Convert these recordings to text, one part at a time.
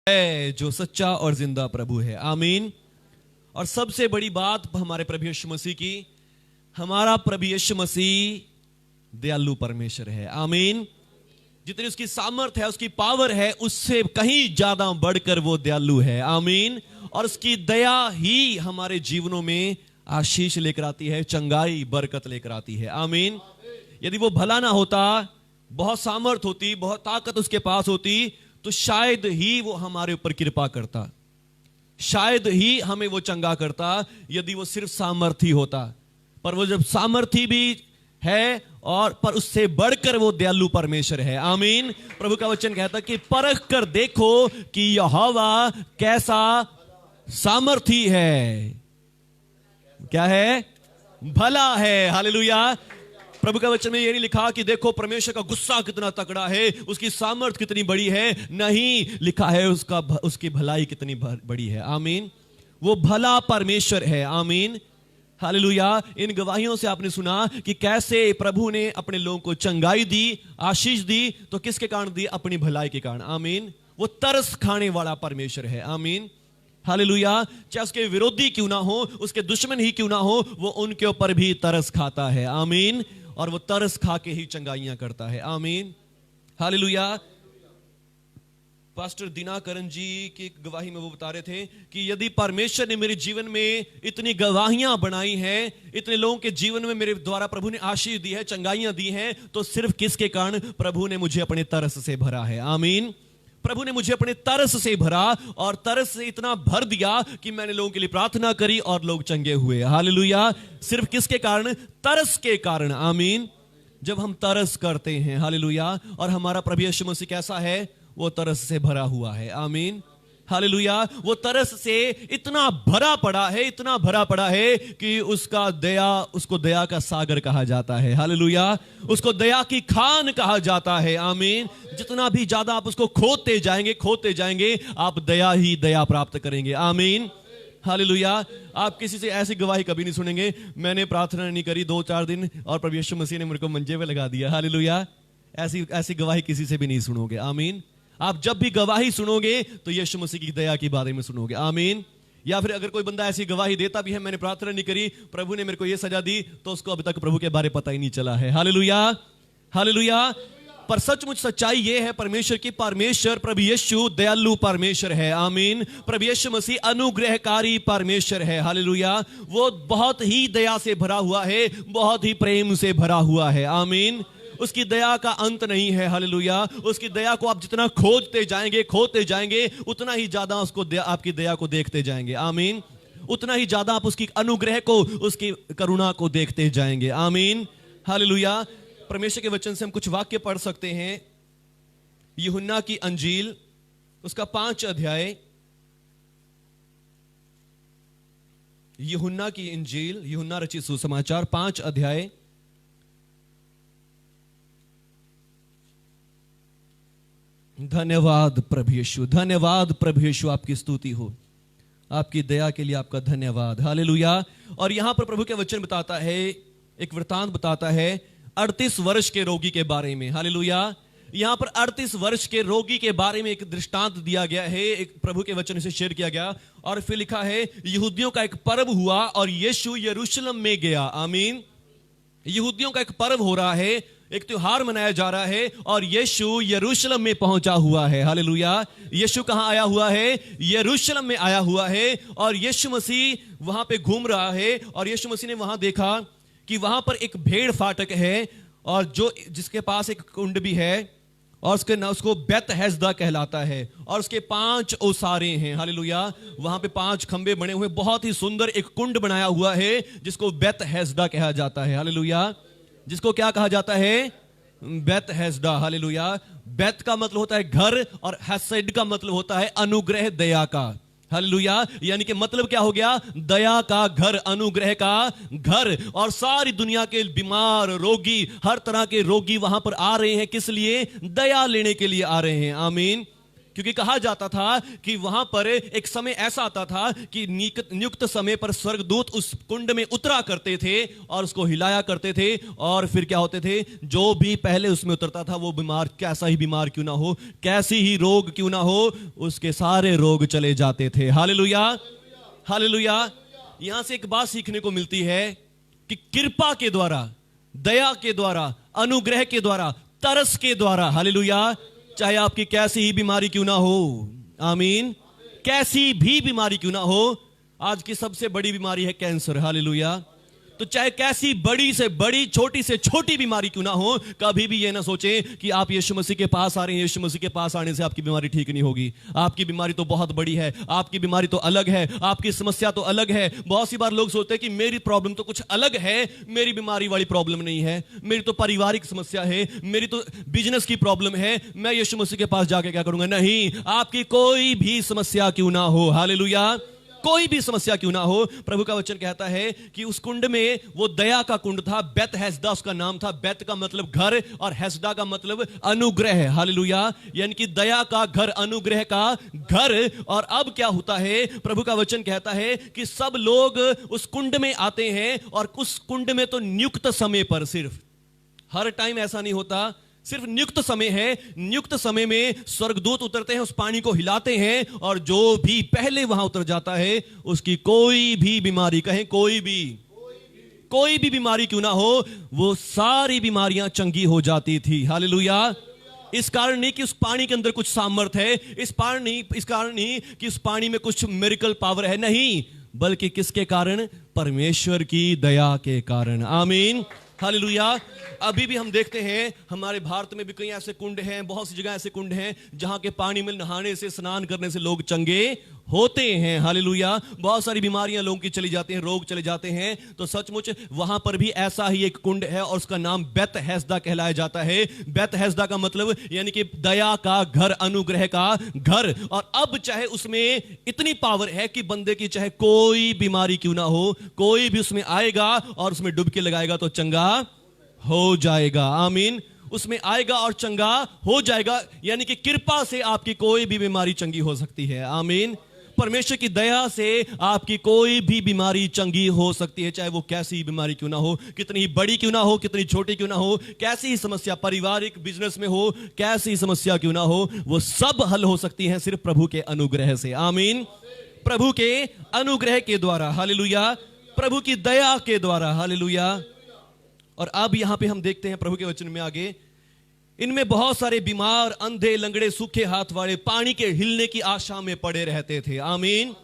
है जो सच्चा और जिंदा प्रभु है। आमीन। और सबसे बड़ी बात हमारे प्रभु यीशु मसीह की, हमारा प्रभु यीशु मसीह दयालु परमेश्वर है। आमीन। जितनी उसकी सामर्थ है, उसकी पावर है, उससे कहीं ज्यादा बढ़कर वो दयालु है। आमीन। और उसकी दया ही हमारे जीवनों में आशीष लेकर आती है, चंगाई बरकत लेकर आती है। आमीन। यदि वो भला ना होता, बहुत सामर्थ होती, बहुत ताकत उसके पास होती, तो शायद ही वो हमारे ऊपर कृपा करता, शायद ही हमें वो चंगा करता, यदि वो सिर्फ सामर्थी होता। पर वो जब सामर्थी भी है और पर उससे बढ़कर वो दयालु परमेश्वर है। आमीन। प्रभु का वचन कहता कि परख कर देखो कि यहोवा कैसा सामर्थी है, क्या है, भला है। हालेलुया। प्रभु का वचन में ये नहीं लिखा कि देखो परमेश्वर का गुस्सा कितना तगड़ा है, उसकी सामर्थ कितनी बड़ी है, नहीं, लिखा है उसकी भलाई कितनी बड़ी है। आमीन। वो भला परमेश्वर है। आमीन। हालेलुया। इन गवाहियों से आपने सुना कि कैसे प्रभु ने अपने लोगों को चंगाई दी, आशीष दी, तो किसके कारण दी? अपनी भलाई के कारण। आमीन। वो तरस खाने वाला परमेश्वर है। आमीन। हालेलुया। चाहे उसके विरोधी क्यों ना हो, उसके दुश्मन ही क्यों ना हो, वो उनके ऊपर भी तरस खाता है। आमीन। और वो तरस खा के ही चंगाइयां करता है। आमीन। हालेलुया। पास्टर दिनाकरण जी की गवाही में वो बता रहे थे कि यदि परमेश्वर ने मेरे जीवन में इतनी गवाहियां बनाई हैं, इतने लोगों के जीवन में मेरे द्वारा प्रभु ने आशीष दी है, चंगाइयां दी हैं, तो सिर्फ किसके कारण? प्रभु ने मुझे अपने तरस से भरा है। आमीन। प्रभु ने मुझे अपने तरस से भरा, और तरस से इतना भर दिया कि मैंने लोगों के लिए प्रार्थना करी और लोग चंगे हुए। हालेलुया। सिर्फ किसके कारण? तरस के कारण। आमीन। जब हम तरस करते हैं, हालेलुया, और हमारा प्रभु यीशु मसीह कैसा है? वो तरस से भरा हुआ है। आमीन। हालेलुया। वो तरस से इतना भरा पड़ा है, इतना भरा पड़ा है कि उसको दया का सागर कहा जाता है। हालेलुया। उसको दया की खान कहा जाता है। आमीन। जितना भी ज्यादा आप उसको खोदते जाएंगे, आप दया ही दया प्राप्त करेंगे। आमीन। हालेलुया। आप किसी से ऐसी गवाही कभी नहीं सुनेंगे, मैंने प्रार्थना नहीं करी 2-4 दिन और प्रभु यीशु मसीह ने मेरे को मंजे पे लगा दिया। हालेलुया। ऐसी गवाही किसी से भी नहीं सुनोगे। आमीन। आप जब भी गवाही सुनोगे तो यीशु मसीह की दया के बारे में सुनोगे। आमीन। या फिर अगर कोई बंदा ऐसी गवाही देता भी है, मैंने प्रार्थना नहीं करी, प्रभु ने मेरे को यह सजा दी, तो उसको अभी तक प्रभु के बारे पता ही नहीं चला है। हालेलुया। हालेलुया। पर सचमुच सच्चाई यह है परमेश्वर की, परमेश्वर प्रभु यीशु दयालु परमेश्वर है। आमीन। प्रभु यीशु मसीह अनुग्रहकारी परमेश्वर है। हालेलुया। वो बहुत ही दया से भरा हुआ है, बहुत ही प्रेम से भरा हुआ है। आमीन। उसकी दया का अंत नहीं है। हालेलुया। उसकी दया को आप जितना खोजते जाएंगे, उतना ही ज्यादा आपकी दया को देखते जाएंगे। आमीन। उतना ही ज्यादा आप उसकी अनुग्रह को, उसकी करुणा को देखते जाएंगे। आमीन। हालेलुया। परमेश्वर के वचन से हम कुछ वाक्य पढ़ सकते हैं। यूहन्ना की अंजील, उसका 5 अध्याय, यूहन्ना की इंजील, यूहन्ना रचित सुसमाचार 5 अध्याय, धन्यवाद प्रभु यीशु, धन्यवाद प्रभु यीशु, आपकी स्तुति हो, आपकी दया के लिए आपका धन्यवाद। हालेलुया। और यहां पर प्रभु के वचन बताता है, एक वृतांत बताता है 38 वर्ष के रोगी के बारे में। हालेलुया। यहां पर 38 वर्ष के रोगी के बारे में एक दृष्टांत दिया गया है, एक प्रभु के वचन से शेयर किया गया। और फिर लिखा है यहूदियों का एक पर्व हुआ और यीशु यरूशलेम में गया। आमीन। यहूदियों का एक पर्व हो रहा है, एक त्योहार मनाया जा रहा है, और यीशु यरूशलेम में पहुंचा हुआ है। हालेलुया। यीशु कहां आया हुआ है? यरूशलेम में आया हुआ है। और यीशु मसीह वहां पे घूम रहा है, और यीशु मसीह ने वहां देखा कि वहां पर एक भेड़ फाटक है, और जिसके पास एक कुंड भी है, और उसको बेतहसदा कहलाता है, और उसके 5 ओसारे हैं। हालेलुया। वहां पे 5 खंबे बने हुए, बहुत ही सुंदर एक कुंड बनाया हुआ है, जिसको बेतहसदा कहा जाता है। हालेलुया। जिसको क्या कहा जाता है? बेतहसदा। हालेलुया। बेत का मतलब होता है घर, और हसद का मतलब होता है अनुग्रह, दया का। हालेलुया। यानी कि मतलब क्या हो गया? दया का घर, अनुग्रह का घर। और सारी दुनिया के बीमार, रोगी, हर तरह के रोगी वहां पर आ रहे हैं। किस लिए? दया लेने के लिए आ रहे हैं। आमीन। क्योंकि कहा जाता था कि वहां पर एक समय ऐसा आता था कि नियुक्त समय पर स्वर्गदूत उस कुंड में उतरा करते थे और उसको हिलाया करते थे, और फिर क्या होते थे, जो भी पहले उसमें उतरता था वो बीमार, कैसा ही बीमार क्यों ना हो, कैसी ही रोग क्यों ना हो, उसके सारे रोग चले जाते थे। Hallelujah, hallelujah. यहां से एक बात सीखने को मिलती है कि कृपा के द्वारा, दया के द्वारा, अनुग्रह के द्वारा, तरस के द्वारा, हालेलुया, चाहे आपकी कैसी ही बीमारी क्यों ना हो, आमीन, कैसी भी बीमारी क्यों ना हो, आज की सबसे बड़ी बीमारी है कैंसर, हालेलुया, तो चाहे कैसी बड़ी से बड़ी, छोटी से छोटी बीमारी क्यों ना हो, कभी भी ये ना सोचें कि आप यीशु मसीह के पास आ रहे हैं, यीशु मसीह के पास आने से आपकी बीमारी ठीक नहीं होगी। आपकी बीमारी तो बहुत बड़ी है, आपकी बीमारी तो अलग है, आपकी समस्या तो अलग है। बहुत सी बार लोग सोचते हैं कि मेरी प्रॉब्लम तो कुछ अलग है, मेरी बीमारी वाली प्रॉब्लम नहीं है, मेरी तो पारिवारिक समस्या है, मेरी तो बिजनेस की प्रॉब्लम है, मैं यीशु मसीह के पास जाके क्या करूंगा। नहीं, आपकी कोई भी समस्या क्यों ना हो, हालेलुया, कोई भी समस्या क्यों ना हो, प्रभु का वचन कहता है कि उस कुंड में, वो दया का कुंड था, बेत हैसदा उसका नाम था। बेत का मतलब घर और हैसदा का मतलब अनुग्रह, हालेलुया, यानी कि दया का घर, अनुग्रह का घर। और अब क्या होता है, प्रभु का वचन कहता है कि सब लोग उस कुंड में आते हैं, और उस कुंड में तो नियुक्त समय पर, सिर्फ हर टाइम ऐसा नहीं होता, सिर्फ नियुक्त समय है। नियुक्त समय में स्वर्गदूत उतरते हैं, उस पानी को हिलाते हैं, और जो भी पहले वहां उतर जाता है उसकी कोई भी बीमारी, कहें कोई भी बीमारी क्यों ना हो, वो सारी बीमारियां चंगी हो जाती थी। हालेलुया। इस कारण नहीं कि उस पानी के अंदर कुछ सामर्थ है, इस कारण नहीं कि उस पानी में कुछ मिरेकल पावर है, नहीं, बल्कि किसके कारण, परमेश्वर की दया के कारण। आमीन, हालेलुया। अभी भी हम देखते हैं हमारे भारत में भी कई ऐसे कुंड हैं, बहुत सी जगह ऐसे कुंड हैं जहां के पानी में नहाने से, स्नान करने से लोग चंगे होते हैं। हालेलुया। बहुत सारी बीमारियां लोगों की चली जाती हैं, रोग चले जाते हैं। तो सचमुच वहां पर भी ऐसा ही एक कुंड है, और उसका नाम बेत हैसदा कहलाया जाता है। बेत हैसदा का मतलब यानी कि दया का घर, अनुग्रह का घर। और अब चाहे उसमें इतनी पावर है कि बंदे की चाहे कोई बीमारी क्यों ना हो, कोई भी उसमें आएगा और उसमें डुबकी लगाएगा तो चंगा हो जाएगा। आमीन। उसमें आएगा और चंगा हो जाएगा, यानी कि कृपा से आपकी कोई भी बीमारी चंगी हो सकती है। आमीन। परमेश्वर की दया से आपकी कोई भी बीमारी चंगी हो सकती है, चाहे वो कैसी बीमारी क्यों ना हो, कितनी ही बड़ी क्यों ना हो, कितनी छोटी क्यों ना हो, कैसी ही समस्या, पारिवारिक, बिजनेस में हो, कैसी समस्या क्यों ना हो, वो सब हल हो सकती हैं सिर्फ प्रभु के अनुग्रह से। आमीन। प्रभु के अनुग्रह के द्वारा, हालेलुया, प्रभु की दया के द्वारा, हालेलुया। और अब यहां पे हम देखते हैं प्रभु के वचन में आगे, इनमें बहुत सारे बीमार, अंधे, लंगड़े, सूखे हाथ वाले पानी के हिलने की आशा में पड़े रहते थे। आमीन।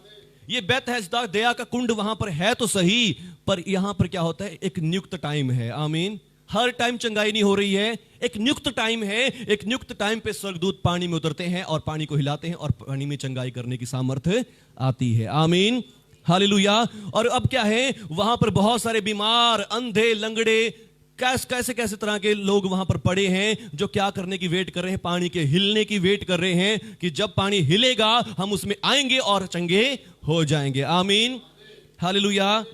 ये बेत हैसदा, दया का कुंड वहां पर है तो सही, पर यहां पर क्या होता है, एक नियुक्त टाइम है। आमीन। हर टाइम चंगाई नहीं हो रही है, एक नियुक्त टाइम है। एक नियुक्त टाइम पे स्वर्गदूत पानी में उतरते हैं और पानी को हिलाते हैं, और पानी में चंगाई करने की सामर्थ्य आती है। आमीन, हालेलुया। और अब क्या है, वहां पर बहुत सारे बीमार, अंधे, लंगड़े, कैसे कैसे तरह के लोग वहां पर पड़े हैं, जो क्या करने की वेट कर रहे हैं, पानी के हिलने की वेट कर रहे हैं कि जब पानी हिलेगा हम उसमें आएंगे और चंगे हो जाएंगे। आमीन, हालेलुया।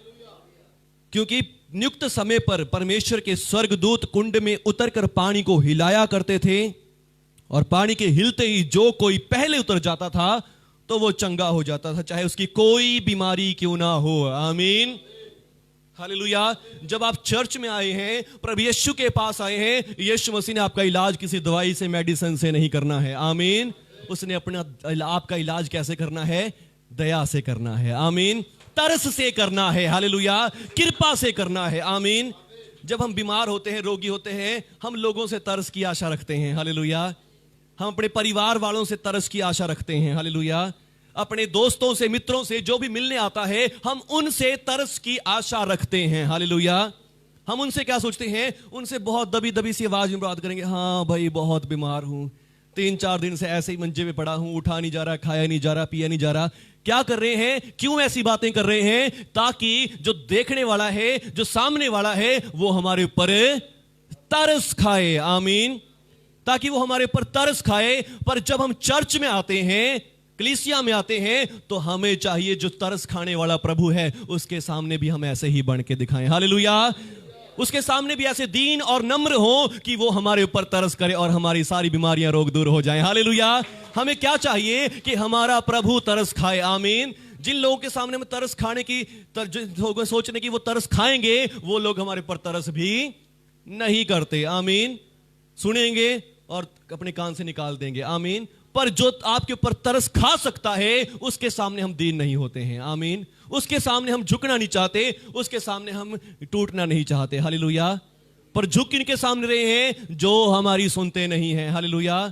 क्योंकि नियुक्त समय पर परमेश्वर के स्वर्गदूत कुंड में उतरकर पानी को हिलाया करते थे, और पानी के हिलते ही जो कोई पहले उतर जाता था तो वो चंगा हो जाता था, चाहे उसकी कोई बीमारी क्यों ना हो। आमीन, हालेलुया। जब आप चर्च में आए हैं, प्रभु यीशु के पास आए हैं, यीशु मसीह ने आपका इलाज किसी दवाई से, मेडिसिन से नहीं करना है। आमीन। उसने अपना आपका इलाज कैसे करना है, दया से करना है। आमीन। तरस से करना है, हालेलुया, कृपा से करना है। आमीन। जब हम बीमार होते हैं, रोगी होते हैं, हम लोगों से तरस की आशा रखते हैं। हालेलुया। हम अपने परिवार वालों से तरस की आशा रखते हैं। हालेलुया। अपने दोस्तों से, मित्रों से, जो भी मिलने आता है, हम उनसे तरस की आशा रखते हैं। हालेलुया। हम उनसे क्या सोचते हैं, उनसे बहुत दबी दबी सी आवाज में बात करेंगे, हाँ भाई बहुत बीमार हूं, 3-4 दिन से ऐसे ही मंजे में पड़ा हूं, उठा नहीं जा रहा, खाया नहीं जा रहा, पिया नहीं जा रहा। क्या कर रहे हैं, क्यों ऐसी बातें कर रहे हैं, ताकि जो देखने वाला है, जो सामने वाला है, वो हमारे ऊपर तरस खाए। आमीन। ताकि वो हमारे ऊपर तरस खाए। पर जब हम चर्च में आते हैं, कलीसिया में आते हैं, तो हमें चाहिए जो तरस खाने वाला प्रभु है, उसके सामने भी हम ऐसे ही बन के दिखाएं। हालेलुया। उसके सामने भी ऐसे दीन और नम्र हो कि वो हमारे ऊपर तरस करे और हमारी सारी बीमारियां रोग दूर हो जाएं। हालेलुया। हमें क्या चाहिए कि हमारा प्रभु तरस खाए। आमीन। जिन लोगों के सामने में तरस खाने की सोचने की वो तरस खाएंगे, वो लोग हमारे ऊपर तरस भी नहीं करते। आमीन। सुनेंगे और अपने कान से निकाल देंगे। आमीन। पर जो आपके ऊपर तरस खा सकता है, उसके सामने हम दीन नहीं होते हैं। आमीन। उसके सामने हम झुकना नहीं चाहते, उसके सामने हम टूटना नहीं चाहते। हालेलुया। पर झुक इनके सामने रहे हैं जो हमारी सुनते नहीं हैं। हालेलुया।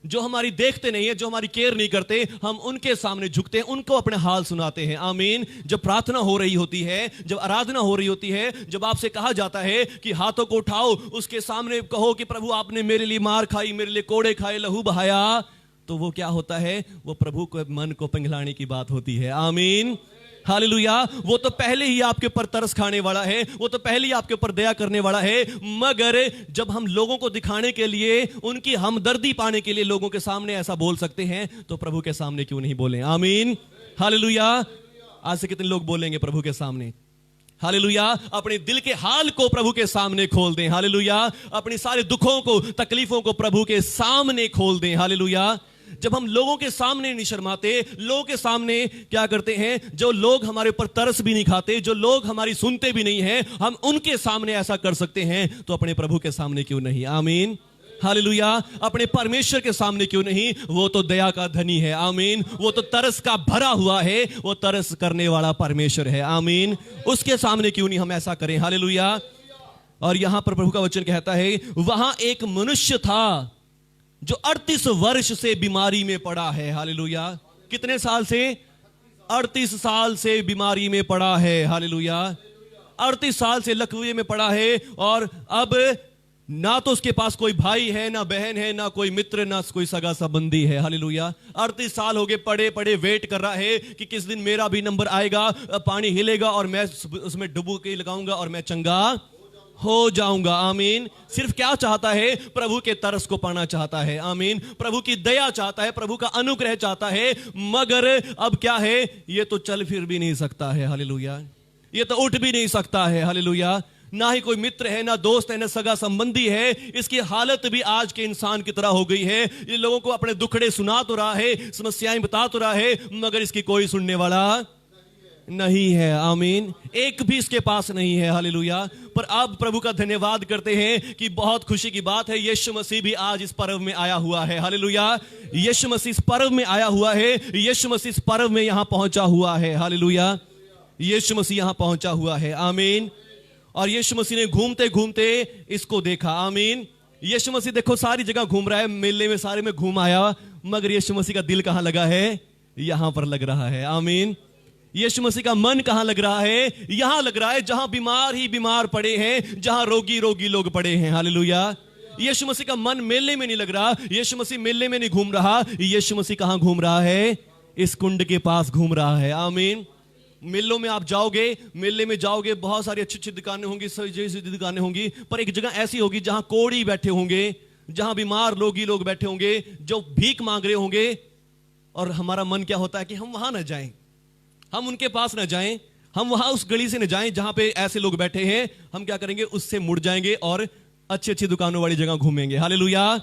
जो हमारी देखते नहीं है, जो हमारी केयर नहीं करते, हम उनके सामने झुकते हैं, उनको अपने हाल सुनाते हैं। आमीन। जब प्रार्थना हो रही होती है, जब आराधना हो रही होती है, जब आपसे कहा जाता है कि हाथों को उठाओ, उसके सामने कहो कि प्रभु आपने मेरे लिए मार खाई, मेरे लिए कोड़े खाए, लहू बहाया, तो वो क्या होता है? वो प्रभु को मन को पिघलाने की बात होती है। आमीन। हालेलुया। वो तो पहले ही आपके ऊपर तरस खाने वाला है, वो तो पहले ही आपके ऊपर दया करने वाला है, मगर जब हम लोगों को दिखाने के लिए, उनकी हमदर्दी पाने के लिए लोगों के सामने ऐसा बोल सकते हैं, तो प्रभु के सामने क्यों नहीं बोलें? आमीन। हालेलुया। आज से कितने लोग बोलेंगे प्रभु के सामने? हालेलुया। अपने दिल के हाल को प्रभु के सामने खोल दें। हालेलुया। अपने सारे दुखों को, तकलीफों को प्रभु के सामने खोल दें। हालेलुया। जब हम लोगों के सामने नहीं शर्माते, लोगों के सामने क्या करते हैं, जो लोग हमारे ऊपर तरस भी नहीं खाते, जो लोग हमारी सुनते भी नहीं हैं, हम उनके सामने ऐसा कर सकते हैं, तो अपने प्रभु के सामने क्यों नहीं? आमीन। हालेलुया। अपने परमेश्वर के सामने क्यों नहीं? वो तो दया का धनी है। आमीन। वो तो तरस का भरा हुआ है, वो तरस करने वाला परमेश्वर है। आमीन। उसके सामने क्यों नहीं हम ऐसा करें? हालेलुया। और यहां पर प्रभु का वचन कहता है, वहां एक मनुष्य था जो 38 वर्ष से बीमारी में पड़ा है। हालेलुया। कितने साल से? 38 साल से बीमारी में पड़ा है। हालेलुया। 38 साल से लकवे में पड़ा है, और अब ना तो उसके पास कोई भाई है, ना बहन है, ना कोई मित्र, ना कोई सगा संबंधी है। हालेलुया। 38 साल हो गए पड़े पड़े, वेट कर रहा है कि किस दिन मेरा भी नंबर आएगा, पानी हिलेगा और मैं उसमें डुबकी लगाऊंगा और मैं चंगा हो जाऊंगा। आमीन। सिर्फ क्या चाहता है? प्रभु के तरस को पाना चाहता है। आमीन। प्रभु की दया चाहता है, प्रभु का अनुग्रह चाहता है, मगर अब क्या है? ये तो चल फिर भी नहीं सकता है। हालेलुया। ये तो उठ भी नहीं सकता है। हालेलुया। ना ही कोई मित्र है, ना दोस्त है, ना सगा संबंधी है। इसकी हालत भी आज के इंसान की तरह हो गई है। ये लोगों को अपने दुखड़े सुना तो रहा है, समस्याएं बता तो रहा है, मगर इसकी कोई सुनने वाला नहीं है। आमीन। एक भी इसके पास नहीं है। हालेलुया। पर अब प्रभु का धन्यवाद करते हैं कि बहुत खुशी की बात है, यीशु मसीह भी आज इस पर्व में आया हुआ है। हालेलुया। यीशु मसीह इस पर्व में आया हुआ है, यीशु मसीह इस पर्व में यहां पहुंचा हुआ है। हालेलुया। यीशु मसीह यहां पहुंचा हुआ है। आमीन। और यीशु मसीह ने घूमते घूमते इसको देखा। आमीन। यीशु मसीह देखो सारी जगह घूम रहा है, मेले में सारे में घूम आया, मगर यीशु मसीह का दिल कहां लगा है? यहां पर लग रहा है। आमीन। यीशु मसीह का मन कहां लग रहा है? यहां लग रहा है जहां बीमार ही बीमार पड़े हैं, जहां रोगी रोगी लोग पड़े हैं। हालेलुया। यीशु मसीह का मन मेले में नहीं लग रहा, यीशु मसीह मेले में नहीं घूम रहा। यीशु मसीह कहां घूम रहा है? इस कुंड के पास घूम रहा है। आमीन। मेलों में आप जाओगे, मेले में जाओगे, बहुत सारी अच्छी अच्छी दुकानें होंगी, सजी दुकानें होंगी, पर एक जगह ऐसी होगी जहां कोढ़ी बैठे होंगे, जहां बीमार रोगी लोग बैठे होंगे, जो भीख मांग रहे होंगे, और हमारा मन क्या होता है कि हम वहां ना जाएं, हम उनके पास ना जाएं, हम वहां उस गली से न जाएं जहां पे ऐसे लोग बैठे हैं। हम क्या करेंगे? उससे मुड़ जाएंगे और अच्छी अच्छी दुकानों वाली जगह घूमेंगे। हालेलुया।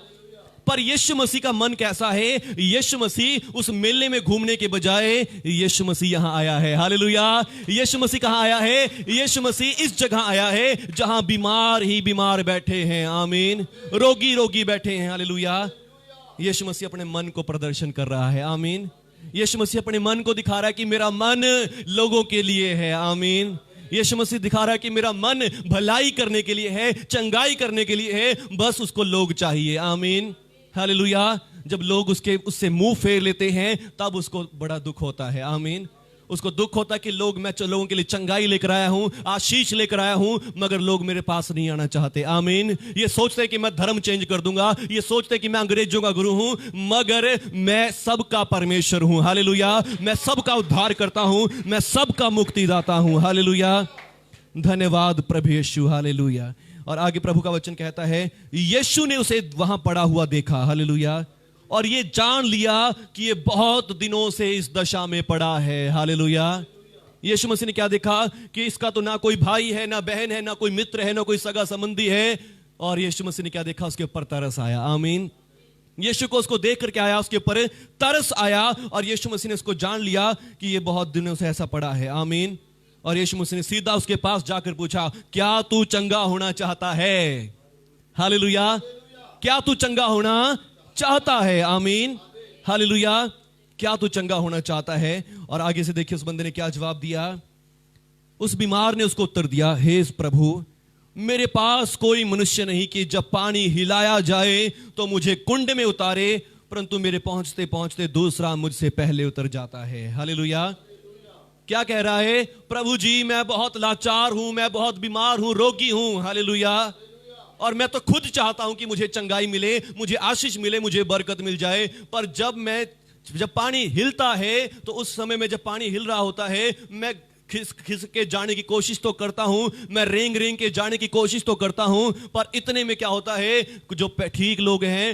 पर यीशु मसीह का मन कैसा है? यीशु मसीह उस मेले में घूमने के बजाय यीशु मसीह यहां आया है। हालेलुया। यीशु मसीह कहां आया है? यीशु मसीह इस जगह आया है जहां बीमार ही बीमार बैठे हैं। आमीन। रोगी रोगी बैठे हैं। हालेलुया। यीशु मसीह अपने मन को प्रदर्शन कर रहा है। आमीन। यीशु मसीह अपने मन को दिखा रहा है कि मेरा मन लोगों के लिए है। आमीन। यीशु मसीह दिखा रहा है कि मेरा मन भलाई करने के लिए है, चंगाई करने के लिए है, बस उसको लोग चाहिए। आमीन। हालेलुया। जब लोग उससे मुंह फेर लेते हैं, तब उसको बड़ा दुख होता है। आमीन। उसको दुख होता है कि मैं लोगों के लिए चंगाई लेकर आया हूं, आशीष लेकर आया हूं, मगर लोग मेरे पास नहीं आना चाहते। आमीन। ये सोचते हैं कि मैं धर्म चेंज कर दूंगा, ये सोचते हैं कि मैं अंग्रेजों का गुरु हूं, मगर मैं सबका परमेश्वर हूं। हालेलुया। मैं सबका उद्धार करता हूं, मैं सबका मुक्तिदाता हूं। हालेलुया। धन्यवाद प्रभु यीशु। हालेलुया। और आगे प्रभु का वचन कहता है, यीशु ने उसे वहां पड़ा हुआ देखा। हालेलुया। और ये जान लिया कि ये बहुत दिनों से इस दशा में पड़ा है। हालेलुया। यीशु मसीह ने क्या देखा कि इसका तो ना कोई भाई है, ना बहन है, ना कोई मित्र है, ना कोई सगा संबंधी है। और यीशु मसीह ने क्या देखा? उसके ऊपर तरस आया। आमीन। यीशु को उसको देख करके आया, उसके ऊपर तरस आया, और यीशु मसीह ने उसको जान लिया कि ये बहुत दिनों से ऐसा पड़ा है। आमीन। और यीशु मसीह ने सीधा उसके पास जाकर पूछा, क्या तू चंगा होना चाहता है? हालेलुया। क्या तू चंगा होना चाहता है? आमीन। हालेलुया। क्या तू चंगा होना चाहता है? और आगे से देखिए उस बंदे ने क्या जवाब दिया। उस बीमार ने उसको उत्तर दिया, हे प्रभु, मेरे पास कोई मनुष्य नहीं कि जब पानी हिलाया जाए तो मुझे कुंड में उतारे, परंतु मेरे पहुंचते पहुंचते दूसरा मुझसे पहले उतर जाता है। हालेलुया। क्या कह रहा है? प्रभु जी, मैं बहुत लाचार हूं, मैं बहुत बीमार हूं, रोगी हूं। हालेलुया। और मैं तो खुद चाहता हूं कि मुझे चंगाई मिले, मुझे आशीष मिले, मुझे बरकत मिल जाए, पर जब पानी हिलता है तो उस समय में जब पानी हिल रहा होता है, मैं खिस के जाने की कोशिश तो करता हूं, मैं रेंग रेंग के जाने की कोशिश तो करता हूं, पर इतने में क्या होता है, जो ठीक लोग हैं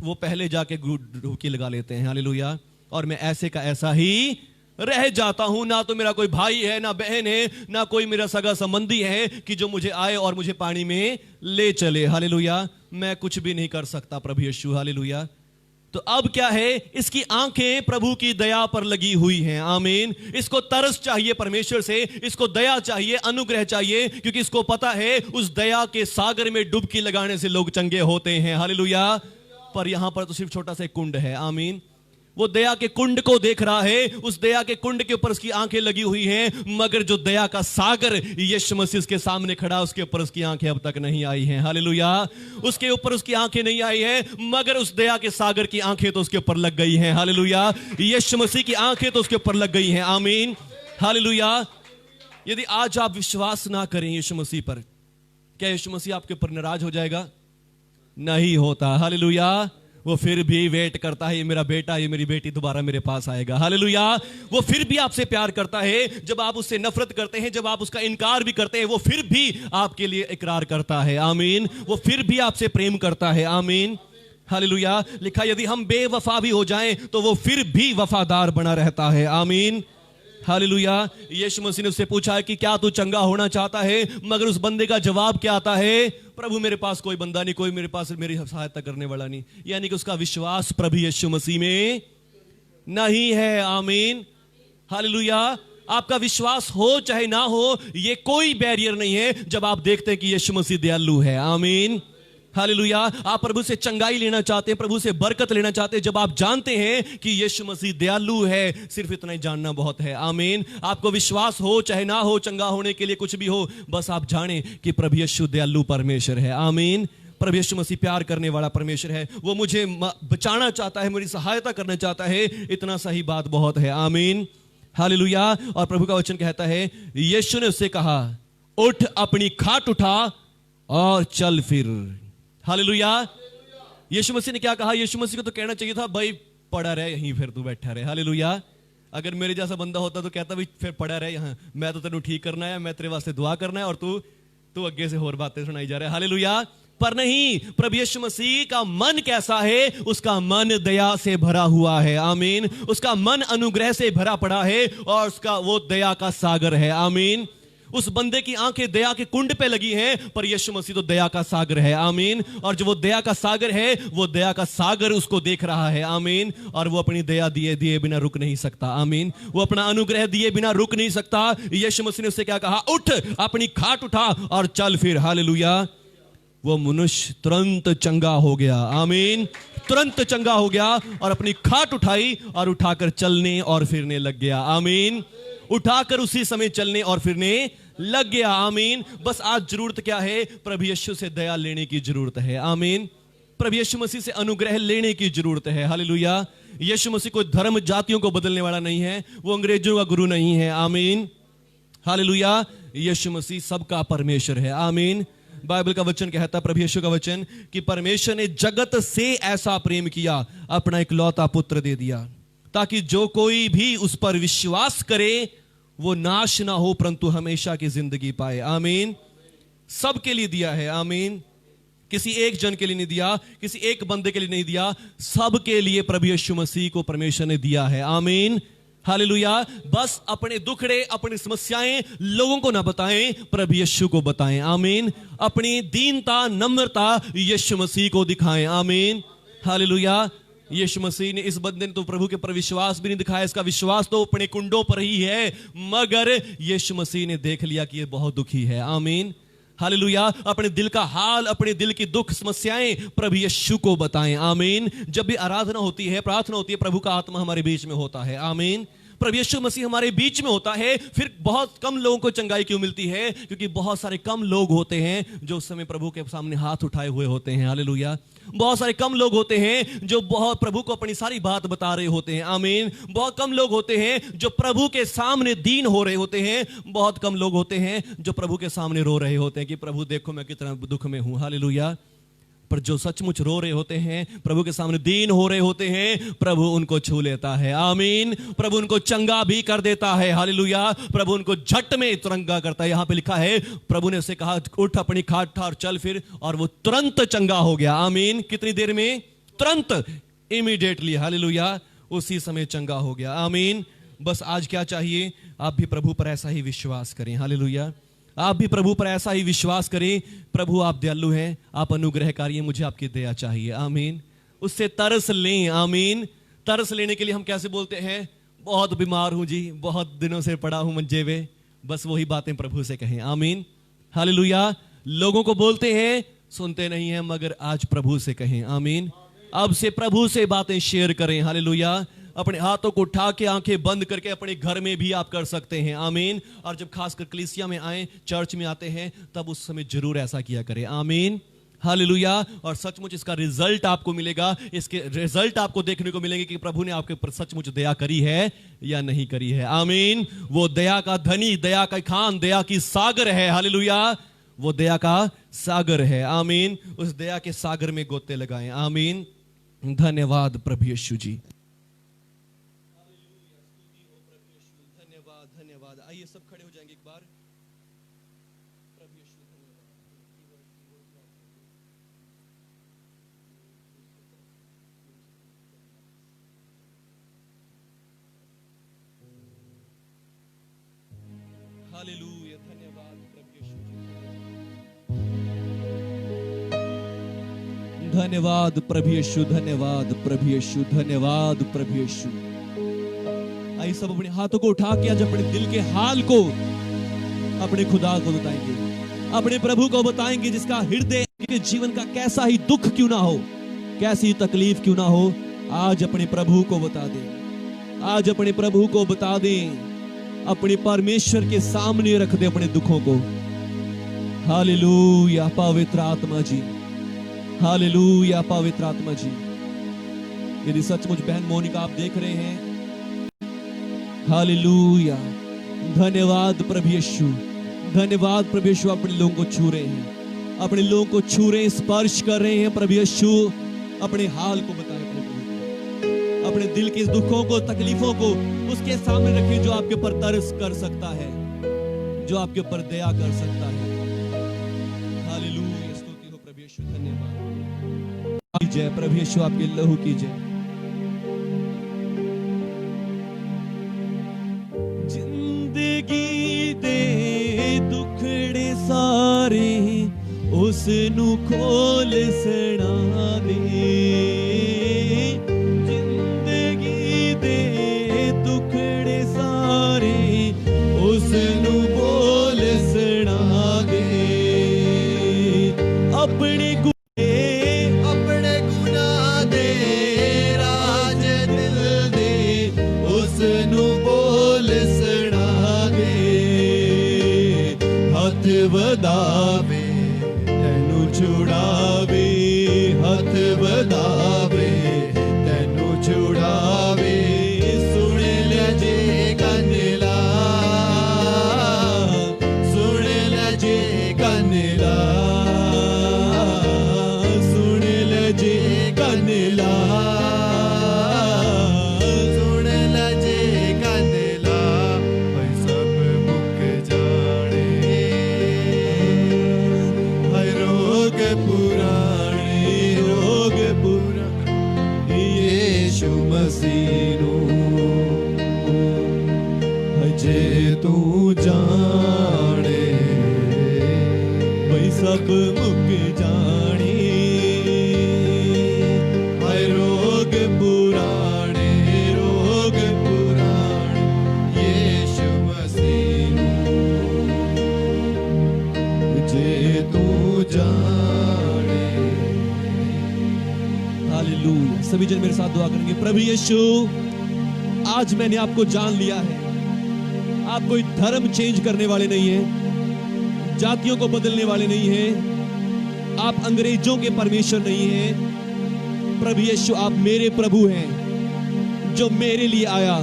वो पहले जाके डुबकी लगा लेते हैं। हालेलुया। और मैं ऐसे का ऐसा ही रह जाता हूं। ना तो मेरा कोई भाई है, ना बहन है, ना कोई मेरा सगा संबंधी है कि जो मुझे आए और मुझे पानी में ले चले। हालेलुया। मैं कुछ भी नहीं कर सकता प्रभु यीशु। हालेलुया। तो अब क्या है? इसकी आंखें प्रभु की दया पर लगी हुई हैं। आमीन। इसको तरस चाहिए परमेश्वर से, इसको दया चाहिए, अनुग्रह चाहिए, क्योंकि इसको पता है उस दया के सागर में डुबकी लगाने से लोग चंगे होते हैं। हालेलुया। पर यहां पर तो सिर्फ छोटा सा कुंड है। आमीन। वो दया के कुंड को देख रहा है, उस दया के कुंड के ऊपर उसकी आंखें लगी हुई हैं, मगर जो दया का सागर यीशु मसीह के सामने खड़ा, उसके ऊपर उसकी आंखें अब तक नहीं आई हैं। हालेलुया। उसके ऊपर उसकी आंखें नहीं आई हैं, मगर उस दया के सागर की आंखें तो उसके ऊपर लग गई हैं। हालेलुया। यीशु मसीह की आंखें तो उसके ऊपर लग गई हैं। आमीन। हालेलुया। यदि आज आप विश्वास ना करें यीशु मसीह पर, क्या यीशु मसीह आपके ऊपर नाराज हो जाएगा? नहीं होता। हालेलुया। वो फिर भी वेट करता है, ये मेरा बेटा, ये मेरी बेटी दोबारा मेरे पास आएगा। हालेलुया। वो फिर भी आपसे प्यार करता है। जब आप उससे नफरत करते हैं, जब आप उसका इनकार भी करते हैं, वो फिर भी आपके लिए इकरार करता है। आमीन। वो फिर भी आपसे प्रेम करता है। आमीन। हालेलुया। लिखा, यदि हम बेवफा भी हो जाएं तो वो फिर भी वफादार बना रहता है। आमीन। हालेलुया। यीशु मसीह ने उससे पूछा कि क्या तू चंगा होना चाहता है? मगर उस बंदे का जवाब क्या आता है? प्रभु, मेरे पास कोई बंदा नहीं, कोई मेरे पास मेरी सहायता करने वाला नहीं। यानी कि उसका विश्वास प्रभु यीशु मसीह में नहीं है। आमीन। हालेलुया। आपका विश्वास हो चाहे ना हो, यह कोई बैरियर नहीं है जब आप देखते हैं कि यीशु मसीह दयालु है। आमीन। हालेलुया। आप प्रभु से चंगाई लेना चाहते हैं, प्रभु से बरकत लेना चाहते हैं, जब आप जानते हैं कि यीशु मसीह दयालु है, सिर्फ इतना ही जानना बहुत है। आमीन। आपको विश्वास हो चाहे ना हो, चंगा होने के लिए कुछ भी हो, बस आप जाने कि प्रभु यीशु दयालु परमेश्वर है। आमीन। प्रभु यीशु मसीह प्यार करने वाला परमेश्वर है। वो मुझे बचाना चाहता है, मेरी सहायता करना चाहता है, इतना सही बात बहुत है। आमीन। हालेलुया। और प्रभु का वचन कहता है, यीशु ने उससे कहा, उठ, अपनी खाट उठा और चल फिर। हालेलुया। यीशु मसीह ने क्या कहा? यीशु मसीह को तो कहना चाहिए था, भाई पड़ा रहे यहीं, फिर तू बैठा रहे। हालेलुया। अगर मेरे जैसा बंदा होता तो कहता, भाई फिर पड़ा रहे यहां, मैं तो तेनू ठीक करना है, मैं तेरे वास्ते दुआ करना है, और तू अगे से और बातें सुनाई जा रहा है। हालेलुया। पर नहीं, प्रभु यीशु मसीह का मन कैसा है? उसका मन दया से भरा हुआ है। आमीन। उसका मन अनुग्रह से भरा पड़ा है, और उसका वो दया का सागर है। आमीन। उस बंदे की आंखें दया के कुंड पे लगी हैं, पर यीशु मसीह तो दया का सागर है। आमीन। और जो वो दया का सागर है, वो दया का सागर उसको देख रहा है। आमीन। और वो अपनी दया दिए बिना रुक नहीं सकता। आमीन। वो अपना अनुग्रह दिए बिना रुक नहीं सकता। यीशु मसीह ने उससे क्या कहा? उठ, अपनी खाट उठा और चल फिर। हालेलुया। वो मनुष्य तुरंत चंगा हो गया। आमीन। तुरंत चंगा हो गया और अपनी खाट उठाई और उठाकर चलने और फिरने लग गया। आमीन। उठाकर उसी समय चलने और फिरने लग गया। आमीन। बस आज जरूरत क्या है? प्रभु यीशु से दया लेने की जरूरत है। आमीन। प्रभु यीशु मसीह से अनुग्रह लेने की जरूरत है। हालेलुया। यीशु मसीह कोई धर्म जातियों को बदलने वाला नहीं है, वो अंग्रेजों का गुरु नहीं है। आमीन। हालेलुया। यीशु मसीह सबका परमेश्वर है। आमीन। बाइबल का वचन कहता है, प्रभु यीशु का वचन, कि परमेश्वर ने जगत से ऐसा प्रेम किया, अपना इकलौता पुत्र दे दिया, ताकि जो कोई भी उस पर विश्वास करे वो नाश ना हो, परंतु हमेशा की जिंदगी पाए। आमीन। सबके लिए दिया है। आमीन। किसी एक जन के लिए नहीं दिया, किसी एक बंदे के लिए नहीं दिया, सबके लिए प्रभु यीशु मसीह को परमेश्वर ने दिया है। आमीन। हालेलुया। बस अपने दुखड़े, अपनी समस्याएं लोगों को ना बताएं, प्रभु यीशु को बताएं। आमीन। अपनी दीनता, नम्रता यीशु मसीह को दिखाएं। आमीन। हालेलुया। यीशु मसीह ने इस बंदे ने तो प्रभु के पर विश्वास भी नहीं दिखाया, इसका विश्वास तो अपने कुंडों पर ही है, मगर यीशु मसीह ने देख लिया कि ये बहुत दुखी है। आमीन। हालेलुया। अपने दिल का हाल, अपने दिल की दुख समस्याएं प्रभु यीशु को बताएं। आमीन। जब भी आराधना होती है, प्रार्थना होती है, प्रभु का आत्मा हमारे बीच में होता है। आमीन। प्रभु यीशु मसीह हमारे बीच में होता है, फिर बहुत कम लोगों को चंगाई क्यों मिलती है? क्योंकि बहुत सारे कम लोग होते हैं जो उस समय प्रभु के सामने हाथ उठाए हुए होते हैं। हालेलुया। बहुत सारे कम लोग होते हैं जो बहुत प्रभु को अपनी सारी बात बता रहे होते हैं। आमीन। बहुत कम लोग होते हैं जो प्रभु के सामने दीन हो रहे होते हैं। बहुत कम लोग होते हैं जो प्रभु के सामने रो रहे होते हैं कि प्रभु देखो मैं कितना दुख में हूं। हालेलुया। पर जो सचमुच रो रहे होते हैं, प्रभु के सामने दीन हो रहे होते हैं, प्रभु उनको छू लेता है। आमीन। प्रभु उनको चंगा भी कर देता है। हालेलुया। प्रभु उनको झट में चंगा करता है। यहां पे लिखा है, प्रभु ने उसे कहा उठ अपनी खाट ठार चल फिर, और वो तुरंत चंगा हो गया। आमीन। कितनी देर में? तुरंत, इमीडिएटली। हालेलुया। उसी समय चंगा हो गया। आमीन। बस आज क्या चाहिए? आप भी प्रभु पर ऐसा ही विश्वास करें। हालेलुया। आप भी प्रभु पर ऐसा ही विश्वास करें, प्रभु आप दयालु हैं, आप अनुग्रहकारी हैं, मुझे आपकी दया चाहिए। आमीन। उससे तरस लें। आमीन। तरस लेने के लिए हम कैसे बोलते हैं? बहुत बीमार हूं जी, बहुत दिनों से पड़ा हूं मंजे पे। बस वही बातें प्रभु से कहें। आमीन। हालेलुया। लोगों को बोलते हैं, सुनते नहीं हैं, मगर आज प्रभु से कहें। आमीन। अब से प्रभु से बातें शेयर करें। हालेलुया। अपने हाथों को उठा के, आंखें बंद करके अपने घर में भी आप कर सकते हैं। आमीन। और जब खासकर कलीसिया में आए, चर्च में आते हैं, तब उस समय जरूर ऐसा किया करें। आमीन। हालेलुया। और सचमुच इसका रिजल्ट आपको मिलेगा। इसके रिजल्ट आपको देखने को मिलेंगे कि प्रभु ने आपके ऊपर सचमुच दया करी है या नहीं करी है। आमीन। वो दया का धनी, दया का खान, दया की सागर है। हालेलुया। वो दया का सागर है। आमीन। उस दया के सागर में गोते लगाएं। आमीन। धन्यवाद प्रभु यीशु जी। धन्यवाद। आइए सब खड़े हो जाएंगे एक बार। प्रभु यीशु धन्यवाद। हालेलुया। धन्यवाद प्रभु यीशु। धन्यवाद प्रभु यीशु। धन्यवाद प्रभु यीशु। धन्यवाद प्रभु यीशु। आइए सब अपने हाथों को उठा के आज अपने दिल के हाल को अपने खुदा को बताएंगे, अपने प्रभु को बताएंगे, जिसका हृदय के जीवन का कैसा ही दुख क्यों ना हो, कैसी तकलीफ क्यों ना हो, आज अपने प्रभु को बता दें। आज अपने प्रभु को बता दें। अपने परमेश्वर के सामने रख दे अपने दुखों को। हालेलुया पवित्र आत्मा जी। हालेलुया पवित्र आत्मा जी। यदि सचमुच बहन मोनिका आप देख रहे हैं, हालेलुया। धन्यवाद प्रभु यीशु। धन्यवाद प्रभु यीशु। अपने लोगों को छू रहे हैं, अपने लोगों को छू रहे हैं, स्पर्श कर रहे हैं प्रभु यीशु। अपने हाल को बताएं अपने प्रभु को, अपने दिल के दुखों को, तकलीफों को उसके सामने रखें, जो आपके ऊपर तरस कर सकता है, जो आपके ऊपर दया कर सकता है। हालेलुया। स्तुति हो प्रभु यीशु। धन्यवाद। जय प्रभु यीशु। आपके लहू की जय। जिंदगी दे दुखड़े सारे उस नु खोल सुना दे। जिंदगी दे दुखड़े सारे उस नु बोल सुना दे। अपने गुनाह दे राज दिल दे उस नु बोल हथ वधावे तैनू छुड़ावे। हथ वधावे तैनू छुड़ावे। सुन ले जे कन ला, सुन ले जे कन ला, सुन ले जे कन ला, सुन ले जे कन ला। भाई सब मुक जाने, हर रोग सब मुक जाने, हाय रोग पुराणे, रोग पुराणे यीशु मसीह जे तू जाने। हालेलुया। सभी जन मेरे साथ दुआ करेंगे। प्रभु यीशु, आज मैंने आपको जान लिया है। आप कोई धर्म चेंज करने वाले नहीं हैं, जातियों को बदलने वाले नहीं हैं, आप अंग्रेजों के परमेश्वर नहीं हैं। प्रभु यीशु, आप मेरे प्रभु हैं, जो मेरे लिए आया,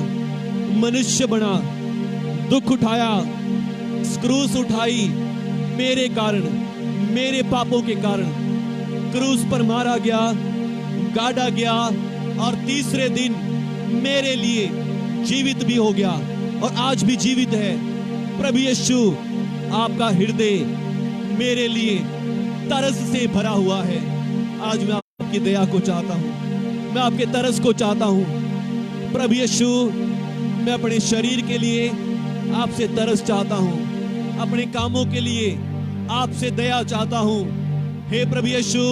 मनुष्य बना, दुख उठाया, क्रूस उठाई, मेरे कारण, मेरे पापों के कारण क्रूस पर मारा गया, गाड़ा गया और तीसरे दिन मेरे लिए जीवित भी हो गया और आज भी जीवित है। प्रभु यीशु, आपका हृदय मेरे लिए तरस से भरा हुआ है। आज मैं आपकी दया को चाहता हूं, मैं आपके तरस को चाहता हूं। प्रभु यीशु, मैं अपने शरीर के लिए आपसे तरस चाहता हूं, अपने कामों के लिए आपसे दया चाहता हूं। हे प्रभु यीशु,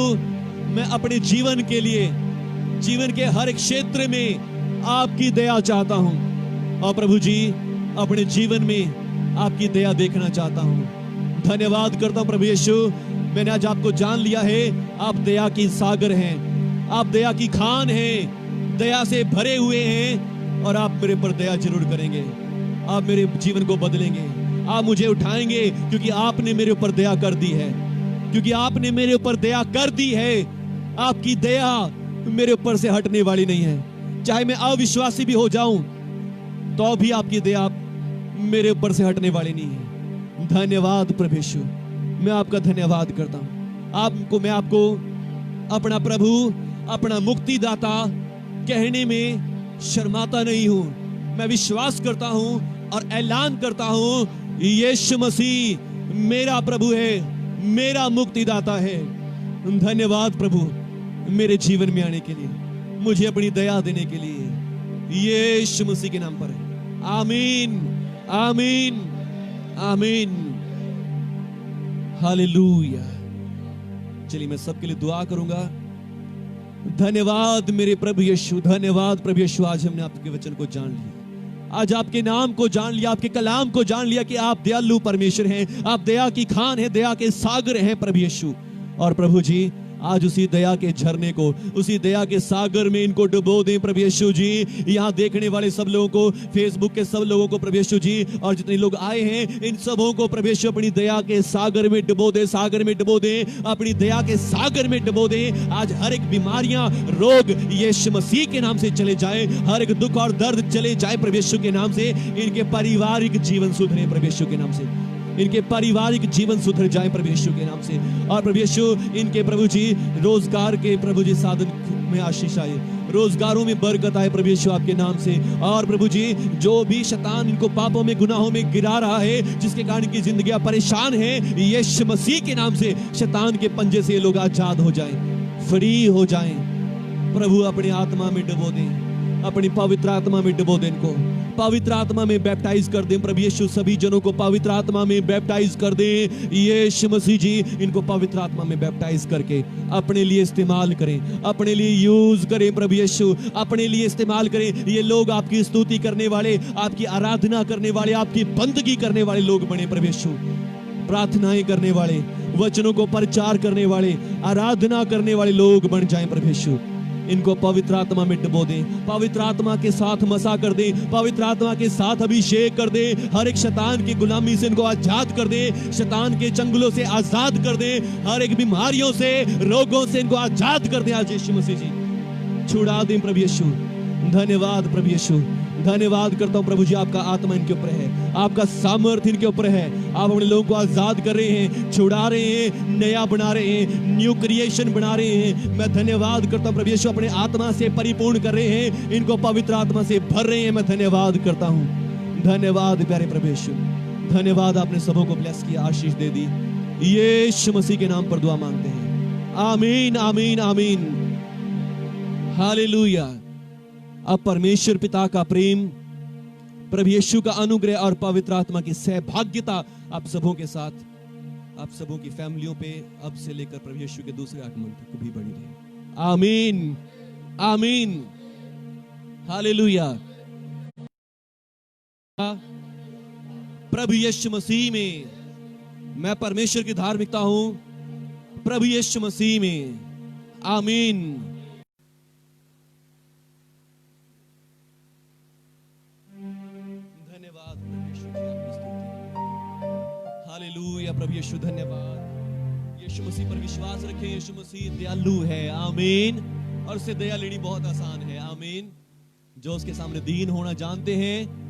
मैं अपने जीवन के लिए, जीवन के हर एक क्षेत्र में आपकी दया चाहता हूं। और प्रभु जी, अपने जीवन में आपकी दया देखना चाहता हूं। धन्यवाद करता हूं प्रभु यीशु, मैंने आज आपको जान लिया है। आप दया की सागर हैं, आप दया की खान हैं, दया से भरे हुए हैं और आप मेरे पर दया जरूर करेंगे। आप मेरे जीवन को बदलेंगे, आप मुझे उठाएंगे, क्योंकि आपने मेरे ऊपर दया कर दी है, क्योंकि आपने मेरे ऊपर दया कर दी है। आपकी दया मेरे ऊपर से हटने वाली नहीं है। चाहे मैं अविश्वासी भी हो जाऊं तो भी आपकी दया मेरे ऊपर से हटने वाली नहीं है। धन्यवाद प्रभु यीशु, मैं आपका धन्यवाद करता हूं। मैं आपको अपना प्रभु, अपना मुक्तिदाता कहने में शर्माता नहीं हूं। मैं विश्वास करता हूं और ऐलान करता हूं, यीशु मसीह मेरा प्रभु है, मेरा मुक्तिदाता है। धन्यवाद प्रभु, मेरे जीवन में आने के लिए, मुझे अपनी दया देने के लिए, यीशु मसीह के नाम पर। आमीन, आमीन, आमीन। हालेलुया। चलिए मैं सबके लिए दुआ करूंगा। धन्यवाद मेरे प्रभु यीशु, धन्यवाद प्रभु यीशु। आज हमने आपके वचन को जान लिया, आज आपके नाम को जान लिया, आपके कलाम को जान लिया कि आप दयालु परमेश्वर हैं, आप दया की खान हैं, दया के सागर हैं प्रभु यीशु। और प्रभु जी, आज उसी दया के झरने को, उसी दया के सागर में इनको डुबो दें प्रभु यीशु जी। यहाँ देखने वाले सब लोगों को, फेसबुक के सब लोगों को प्रभु यीशु जी, और जितने लोग आए हैं इन सबों को प्रभु यीशु अपनी दया के सागर में डुबो दे, सागर में डुबो दे, अपनी दया के सागर में डुबो दे। आज हर एक बीमारियां, रोग यीशु मसीह के नाम से चले जाए, हर एक दुख और दर्द चले जाए प्रभु यीशु के नाम से। इनके पारिवारिक जीवन सुधरे प्रभु यीशु के नाम से, इनके पारिवारिक जीवन सुधर जाए प्रभु यीशु के नाम से। और प्रभु यीशु, इनके प्रभु जी रोजगार के प्रभु जी साधन में आशीष आए, रोजगारों में बरकत आए प्रभु यीशु आपके नाम से। और प्रभु जी, जो भी शैतान इनको पापों में, गुनाहों में गिरा रहा है, जिसके कारण की जिंदगियां परेशान है, यीशु मसीह के नाम से शैतान के पंजे से ये लोग आजाद हो जाएं, फ्री हो जाएं। प्रभु अपनी आत्मा में डुबो दें, अपनी पवित्र आत्मा में डुबो दें, इनको पवित्र आत्मा में बैप्टाइज कर दें प्रभु यीशु। सभी जनों को पवित्र आत्मा में बैप्टाइज कर दें यीशु मसीह जी। इनको पवित्र आत्मा में बैप्टाइज करके अपने लिए इस्तेमाल करें, अपने लिए यूज करें प्रभु यीशु, अपने लिए इस्तेमाल करें। ये लोग आपकी स्तुति करने वाले, आपकी आराधना करने वाले, आपकी बंदगी करने वाले लोग बने प्रभु यीशु। प्रार्थनाएं करने वाले, वचनों को प्रचार करने वाले, आराधना करने वाले लोग बन जाएं प्रभु यीशु। इनको पवित्र आत्मा में डुबो दें, पवित्र आत्मा के साथ मसा कर दें, पवित्र आत्मा के साथ अभिषेक कर दें। हर एक शैतान की गुलामी से इनको आजाद कर दें, शैतान के चंगुलों से आजाद कर दें, हर एक बीमारियों से, रोगों से इनको आजाद कर दें आज यीशु मसीह जी। छुड़ा दें प्रभु यीशु। धन्यवाद प्रभु यीशु, धन्यवाद करता हूं प्रभु जी। आपका आत्मा इनके ऊपर है, आपका सामर्थ्य इनके ऊपर है। आप अपने लोगों को आजाद कर रहे हैं, छुड़ा रहे हैं, नया बना रहे हैं, न्यू क्रिएशन बना रहे हैं। मैं धन्यवाद करता हूं प्रभु यीशु, अपने आत्मा से परिपूर्ण कर रहे हैं, इनको पवित्र आत्मा से भर रहे हैं। मैं धन्यवाद करता हूं। धन्यवाद प्यारे प्रभु यीशु, धन्यवाद। आपने सबों को ब्लेस किया, आशीष दे दी। यीशु मसीह के नाम पर दुआ मांगते हैं, आमीन, आमीन, आमीन। हालेलुया। अब परमेश्वर पिता का प्रेम, प्रभु यीशु का अनुग्रह और पवित्र आत्मा की सहभाग्यता आप सबों के साथ आप सबों की फैमिलियों पे अब से लेकर प्रभु यीशु के दूसरे आगमन तक भी बनी रहे। आमीन, आमीन, हालेलुया। प्रभु यीशु मसीह में मैं परमेश्वर की धार्मिकता हूं, प्रभु यीशु मसीह में। आमीन। धन्यवाद प्रभु यीशु की आपकी स्तुति। हालेलुया प्रभु यीशु, धन्यवाद। यीशु मसीह पर विश्वास रखें। यीशु मसीह दयालु है। आमीन। और उससे दया लेनी बहुत आसान है। आमीन। जो उसके सामने दीन होना जानते हैं,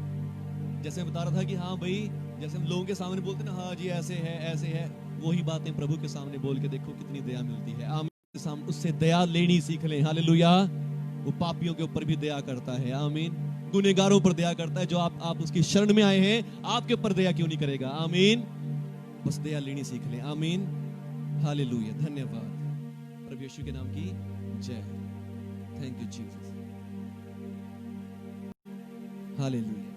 जैसे मैं बता रहा था कि हाँ भाई, जैसे हम लोगों के सामने बोलते ना, हाँ जी ऐसे है ऐसे है, वही बातें प्रभु के सामने बोल के देखो कितनी दया मिलती है। आमीन। उससे दया लेनी सीख लें। हालेलुया। वो पापियों के ऊपर भी दया करता है। आमीन। गुनहगारों पर दया करता है। जो आप उसकी शरण में आए हैं, आपके ऊपर दया क्यों नहीं करेगा। आमीन। बस दया लेनी सीख लें। आमीन। हालेलुया। धन्यवाद। प्रभु यीशु के नाम की जय। Thank you Jesus. हालेलुया।